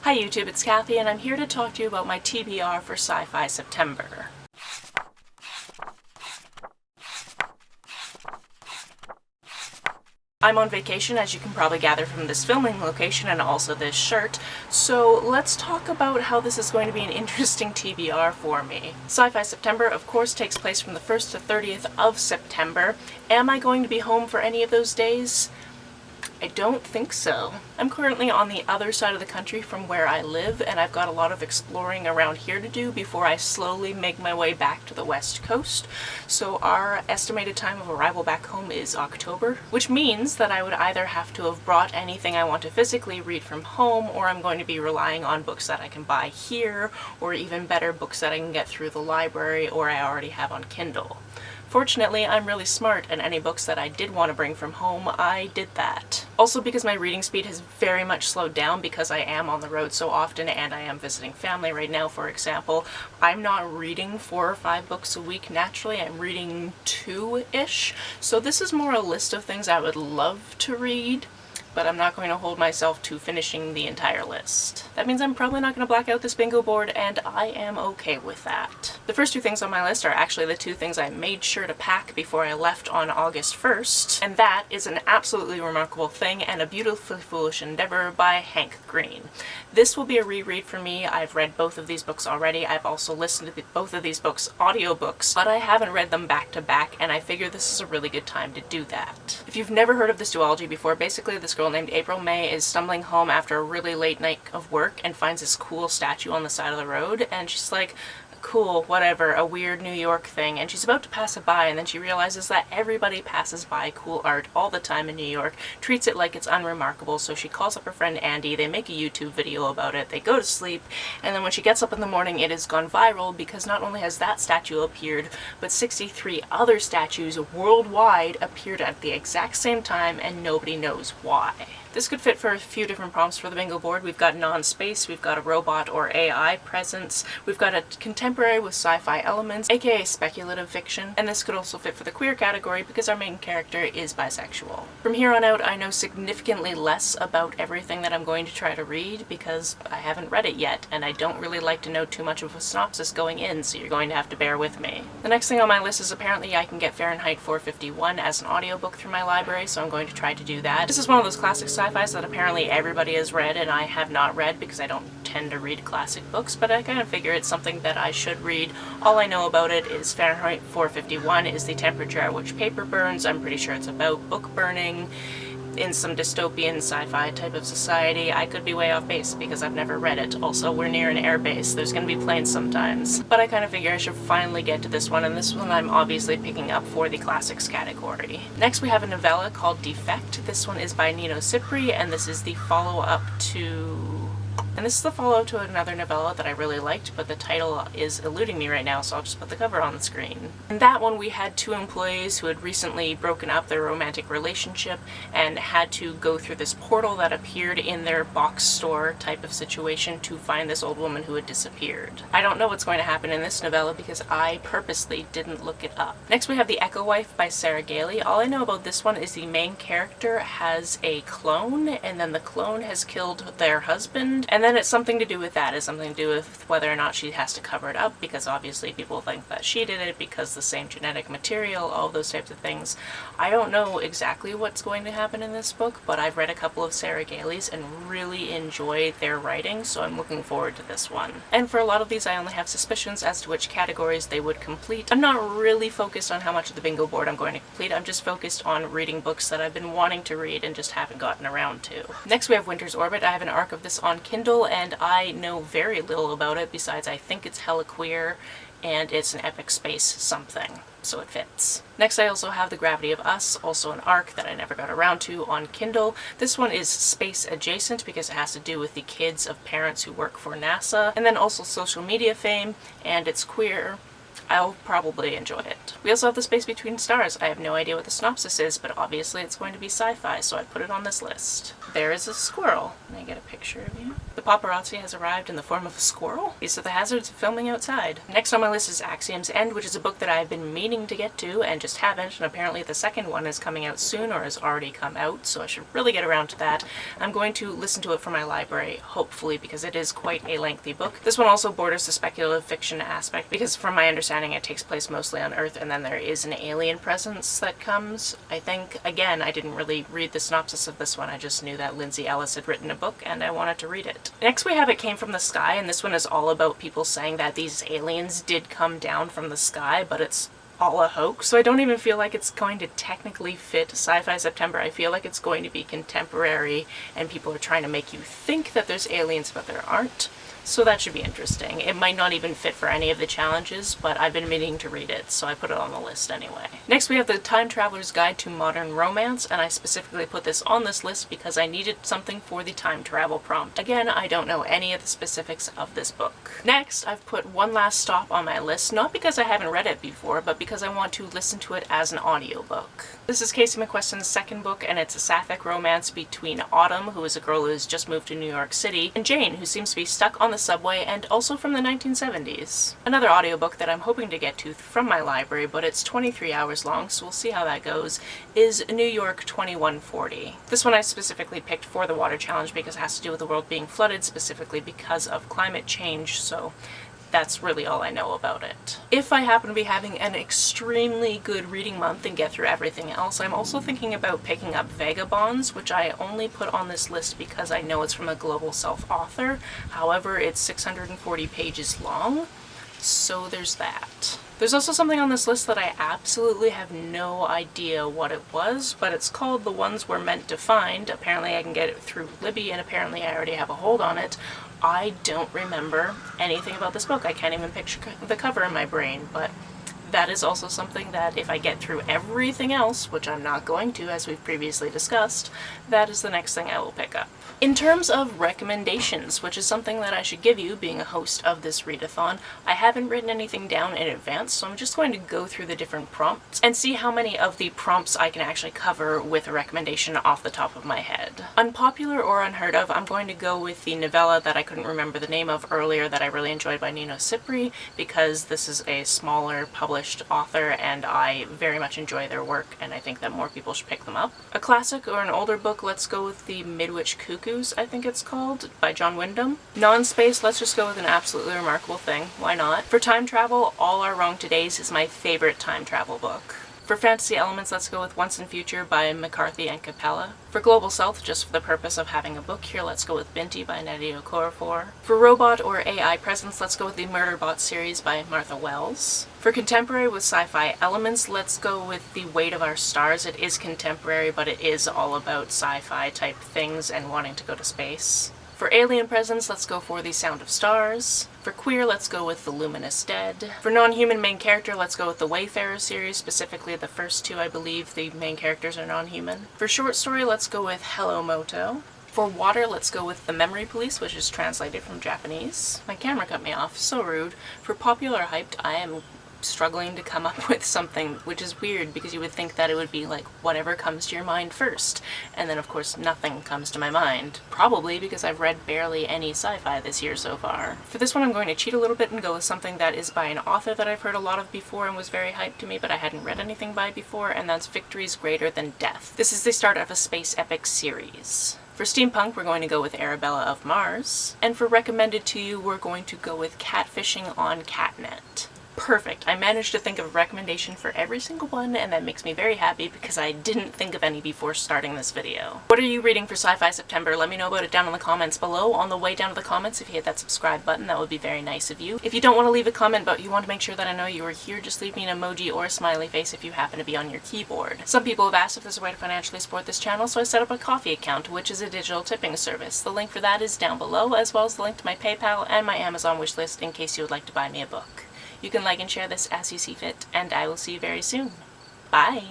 Hi YouTube, it's Kathy, and I'm here to talk to you about my TBR for SciFi September. I'm on vacation, as you can probably gather from this filming location and also this shirt, so let's talk about how this is going to be an interesting TBR for me. SciFi September, of course, takes place from the 1st to 30th of September. Am I going to be home for any of those days? I don't think so. I'm currently on the other side of the country from where I live, and I've got a lot of exploring around here to do before I slowly make my way back to the West Coast. So our estimated time of arrival back home is October, which means that I would either have to have brought anything I want to physically read from home, or I'm going to be relying on books that I can buy here, or even better, books that I can get through the library or I already have on Kindle. Fortunately, I'm really smart, and any books that I did want to bring from home, I did that. Also, because my reading speed has very much slowed down because I am on the road so often and I am visiting family right now, for example, I'm not reading 4 or 5 books a week naturally. I'm reading 2-ish. So this is more a list of things I would love to read, but I'm not going to hold myself to finishing the entire list. That means I'm probably not going to black out this bingo board, and I am okay with that. The first 2 things on my list are actually the 2 things I made sure to pack before I left on August 1st, and that is An Absolutely Remarkable Thing and A Beautifully Foolish Endeavor by Hank Green. This will be a reread for me. I've read both of these books already. I've also listened to both of these books audiobooks, but I haven't read them back to back, and I figure this is a really good time to do that. If you've never heard of this duology before, basically this girl named April May is stumbling home after a really late night of work and finds this cool statue on the side of the road, and she's like, cool, whatever, a weird New York thing, and she's about to pass it by, and then she realizes that everybody passes by cool art all the time in New York, treats it like it's unremarkable, so she calls up her friend Andy, they make a YouTube video about it, they go to sleep, and then when she gets up in the morning it has gone viral because not only has that statue appeared, but 63 other statues worldwide appeared at the exact same time, and nobody knows why. This could fit for a few different prompts for the bingo board. We've got non-space, we've got a robot or AI presence, we've got a contemporary with sci-fi elements, aka speculative fiction, and this could also fit for the queer category because our main character is bisexual. From here on out, I know significantly less about everything that I'm going to try to read because I haven't read it yet, and I don't really like to know too much of a synopsis going in, so you're going to have to bear with me. The next thing on my list is apparently I can get Fahrenheit 451 as an audiobook through my library, so I'm going to try to do that. This is one of those classic sci-fis that apparently everybody has read and I have not read because I don't tend to read classic books, but I kind of figure it's something that I should read. All I know about it is Fahrenheit 451 is the temperature at which paper burns. I'm pretty sure it's about book burning in some dystopian sci-fi type of society. I could be way off base because I've never read it. Also, we're near an air base. There's gonna be planes sometimes. But I kind of figure I should finally get to this one, and this one I'm obviously picking up for the classics category. Next we have a novella called Defect. This one is by Nino Cipri, and this is the follow-up to... And this is the follow-up to another novella that I really liked, but the title is eluding me right now, so I'll just put the cover on the screen. In that one, we had 2 employees who had recently broken up their romantic relationship and had to go through this portal that appeared in their box store type of situation to find this old woman who had disappeared. I don't know what's going to happen in this novella because I purposely didn't look it up. Next we have The Echo Wife by Sarah Gailey. All I know about this one is the main character has a clone, and then the clone has killed their husband, and then it's something to do with that. It's something to do with whether or not she has to cover it up because obviously people think that she did it because the same genetic material, all those types of things. I don't know exactly what's going to happen in this book, but I've read a couple of Sarah Gailey's and really enjoy their writing, so I'm looking forward to this one. And for a lot of these I only have suspicions as to which categories they would complete. I'm not really focused on how much of the bingo board I'm going to complete. I'm just focused on reading books that I've been wanting to read and just haven't gotten around to. Next we have Winter's Orbit. I have an arc of this on Kindle, and I know very little about it besides I think it's hella queer and it's an epic space something, so it fits. Next I also have The Gravity of Us, also an arc that I never got around to on Kindle. This one is space adjacent because it has to do with the kids of parents who work for NASA, and then also social media fame, and it's queer. I'll probably enjoy it. We also have The Space Between Stars. I have no idea what the synopsis is, but obviously it's going to be sci-fi, so I put it on this list. There is a squirrel. Can I get a picture of you? The paparazzi has arrived in the form of a squirrel? These are the hazards of filming outside. Next on my list is Axiom's End, which is a book that I've been meaning to get to and just haven't, and apparently the second one is coming out soon or has already come out, so I should really get around to that. I'm going to listen to it from my library, hopefully, because it is quite a lengthy book. This one also borders the speculative fiction aspect, because from my understanding it takes place mostly on Earth, and then there is an alien presence that comes, I think. Again, I didn't really read the synopsis of this one, I just knew that Lindsay Ellis had written a book and I wanted to read it. Next we have It Came from the Sky, and this one is all about people saying that these aliens did come down from the sky, but it's all a hoax. So I don't even feel like it's going to technically fit Sci-Fi September. I feel like it's going to be contemporary and people are trying to make you think that there's aliens but there aren't. So that should be interesting. It might not even fit for any of the challenges, but I've been meaning to read it, so I put it on the list anyway. Next we have The Time Traveler's Guide to Modern Romance, and I specifically put this on this list because I needed something for the time travel prompt. Again, I don't know any of the specifics of this book. Next, I've put One Last Stop on my list, not because I haven't read it before, but because I want to listen to it as an audiobook. This is Casey McQuiston's second book, and it's a sapphic romance between Autumn, who is a girl who has just moved to New York City, and Jane, who seems to be stuck on the subway and also from the 1970s. Another audiobook that I'm hoping to get to from my library, but it's 23 hours long, so we'll see how that goes, is New York 2140. This one I specifically picked for the water challenge because it has to do with the world being flooded, specifically because of climate change, so that's really all I know about it. If I happen to be having an extremely good reading month and get through everything else, I'm also thinking about picking up Vagabonds, which I only put on this list because I know it's from a Global Self author. However, it's 640 pages long, so there's that. There's also something on this list that I absolutely have no idea what it was, but it's called The Ones We're Meant to Find. Apparently I can get it through Libby, and apparently I already have a hold on it. I don't remember anything about this book. I can't even picture the cover in my brain, but that is also something that if I get through everything else, which I'm not going to as we've previously discussed, that is the next thing I will pick up. In terms of recommendations, which is something that I should give you being a host of this readathon, I haven't written anything down in advance, so I'm just going to go through the different prompts and see how many of the prompts I can actually cover with a recommendation off the top of my head. Unpopular or unheard of, I'm going to go with the novella that I couldn't remember the name of earlier that I really enjoyed by Nino Cipri, because this is a smaller published author and I very much enjoy their work and I think that more people should pick them up. A classic or an older book, let's go with The Midwich Cuckoo, I think it's called, by John Wyndham. Non-space, let's just go with An Absolutely Remarkable Thing. Why not? For time travel, All Are Wrong Todays is my favorite time travel book. For fantasy elements, let's go with Once in Future by McCarthy and Capella. For Global South, just for the purpose of having a book here, let's go with Binti by Nnedi Okorafor. For robot or AI presence, let's go with the Murderbot series by Martha Wells. For contemporary with sci-fi elements, let's go with The Weight of Our Stars. It is contemporary, but it is all about sci-fi type things and wanting to go to space. For alien presence, let's go for The Sound of Stars. For queer, let's go with The Luminous Dead. For non-human main character, let's go with the Wayfarer series, specifically the first two. I believe the main characters are non-human. For short story, let's go with Hello Moto. For water, let's go with The Memory Police, which is translated from Japanese. My camera cut me off, so rude. For popular hyped, I am struggling to come up with something, which is weird because you would think that it would be like whatever comes to your mind first, and then of course nothing comes to my mind, probably because I've read barely any sci-fi this year so far. For this one I'm going to cheat a little bit and go with something that is by an author that I've heard a lot of before and was very hyped to me but I hadn't read anything by before, and that's Victory's Greater Than Death. This is the start of a space epic series. For steampunk, we're going to go with Arabella of Mars, and for recommended to you, we're going to go with Catfishing on Catnet. Perfect. I managed to think of a recommendation for every single one, and that makes me very happy because I didn't think of any before starting this video. What are you reading for Sci-Fi September? Let me know about it down in the comments below. On the way down to the comments, if you hit that subscribe button, that would be very nice of you. If you don't want to leave a comment but you want to make sure that I know you are here, just leave me an emoji or a smiley face if you happen to be on your keyboard. Some people have asked if there's a way to financially support this channel, so I set up a Ko-fi account, which is a digital tipping service. The link for that is down below, as well as the link to my PayPal and my Amazon wishlist in case you would like to buy me a book. You can like and share this as you see fit, and I will see you very soon. Bye!